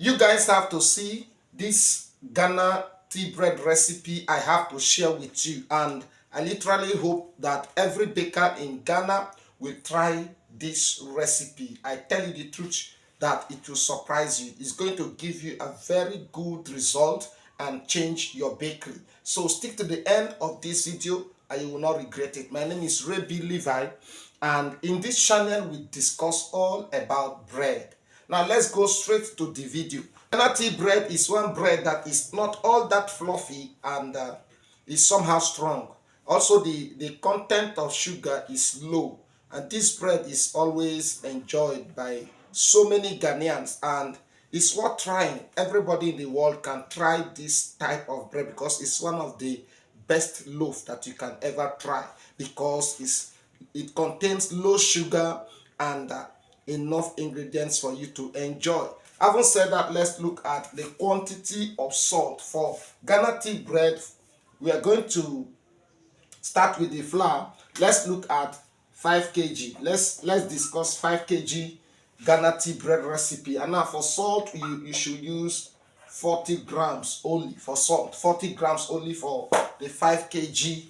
You guys have to see this Ghana tea bread recipe I have to share with you, and I literally hope that every baker in Ghana will try this recipe. I tell you the truth that it will surprise you. It's going to give you a very good result and change your bakery. So stick to the end of this video and you will not regret it. My name is Ray B. Levi, and in this channel we discuss all about bread. Now let's go straight to the video. Ghana tea bread is one bread that is not all that fluffy and is somehow strong. Also the content of sugar is low, and this bread is always enjoyed by so many Ghanaians, and it's worth trying. Everybody in the world can try this type of bread because it's one of the best loaf that you can ever try, because it contains low sugar and enough ingredients for you to enjoy. Having said that, let's look at the quantity of salt for Ghana tea bread. We are going to start with the flour. Let's look at 5 kg. Let's discuss 5 kg Ghana tea bread recipe. And now for salt, you should use 40 grams only for salt. 40 grams only for the 5 kg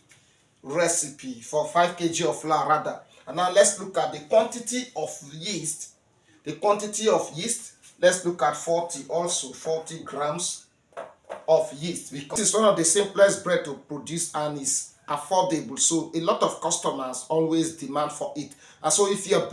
recipe, for 5 kg of flour rather. And now let's look at the quantity of yeast. The quantity of yeast, let's look at 40, also 40 grams of yeast, because it's one of the simplest bread to produce and is affordable, so a lot of customers always demand for it. And so if you're a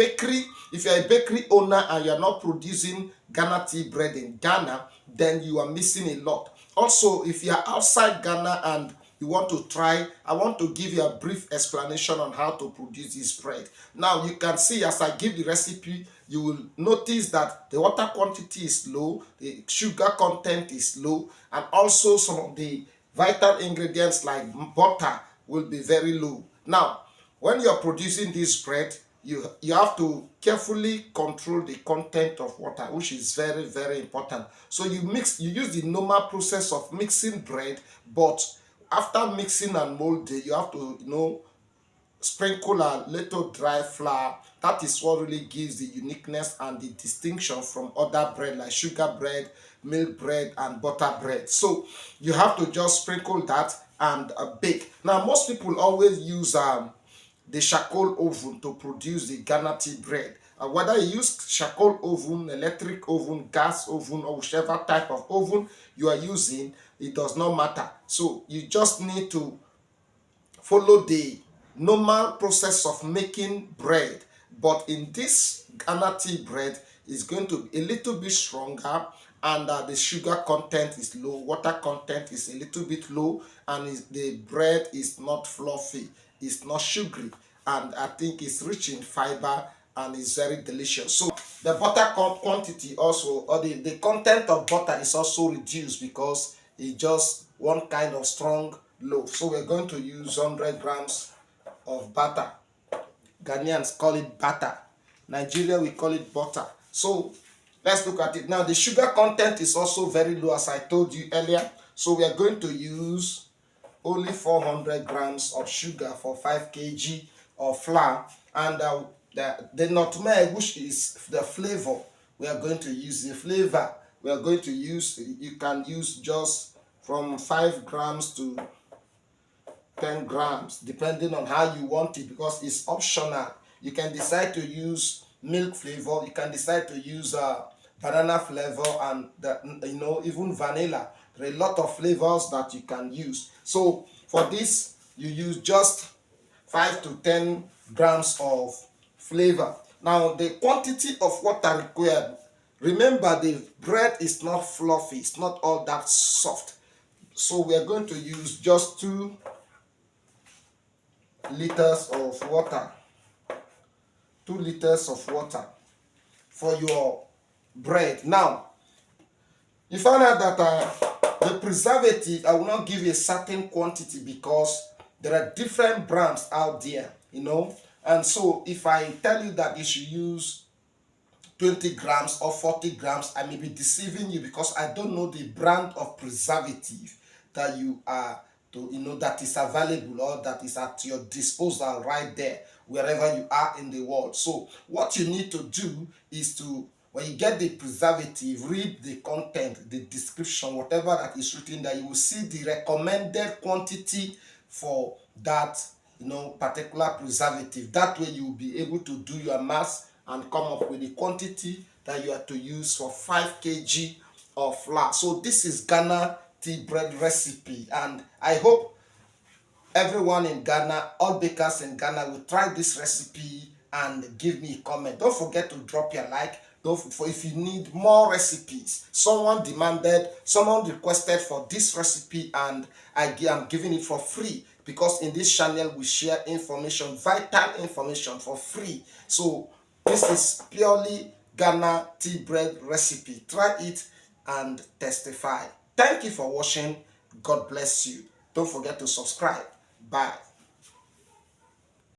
bakery owner and you're not producing Ghana tea bread in Ghana, then you are missing a lot. Also, if you're outside Ghana and you want to try, I want to give you a brief explanation on how to produce this bread. Now you can see as I give the recipe, you will notice that the water quantity is low, the sugar content is low, and also some of the vital ingredients like butter will be very low. Now, when you're producing this bread, you have to carefully control the content of water, which is very, very important. So you use the normal process of mixing bread, but after mixing and molding, you have to sprinkle a little dry flour. That is what really gives the uniqueness and the distinction from other bread like sugar bread, milk bread, and butter bread. So you have to just sprinkle that and bake. Now most people always use the charcoal oven to produce the Ghana tea bread. Whether you use charcoal oven, electric oven, gas oven, or whichever type of oven you are using, it does not matter. So you just need to follow the normal process of making bread. But in this Ghana tea bread, is going to be a little bit stronger, and the sugar content is low, water content is a little bit low, and the bread is not fluffy, it's not sugary, and I think it's rich in fiber and is very delicious. So the butter quantity also, or the content of butter is also reduced because it's just one kind of strong loaf. So we're going to use 100 grams of butter. Ghanaians call it butter. Nigeria, we call it butter. So let's look at it. Now the sugar content is also very low, as I told you earlier. So we are going to use only 400 grams of sugar for 5 kg of flour. And the nutmeg, which is the flavor, we are going to use the flavor. We are going to use, you can use just from 5 grams to 10 grams, depending on how you want it, because it's optional. You can decide to use milk flavor, you can decide to use banana flavor, and even vanilla. There are a lot of flavors that you can use. So for this, you use just 5 to 10 grams of flavor. Now the quantity of water required, remember the bread is not fluffy, it's not all that soft. So we are going to use just 2 liters of water. 2 liters of water for your bread. Now, you find out that the preservative, I will not give you a certain quantity because there are different brands out there, and so if I tell you that you should use 20 grams or 40 grams, I may be deceiving you because I don't know the brand of preservative that you are that is available or that is at your disposal right there wherever you are in the world. So what you need to do is to When you get the preservative, read the content, the description, whatever that is written there. You will see the recommended quantity for that, particular preservative. That way you will be able to do your maths and come up with the quantity that you are to use for 5 kg of flour. So this is Ghana tea bread recipe, and I hope everyone in Ghana, all bakers in Ghana, will try this recipe and give me a comment. Don't forget to drop your like. If you need more recipes, someone requested for this recipe, and I am giving it for free, because in this channel we share information, vital information, for free. So this is purely Ghana tea bread recipe. Try it and testify. Thank you for watching. God bless you. Don't forget to subscribe. Bye.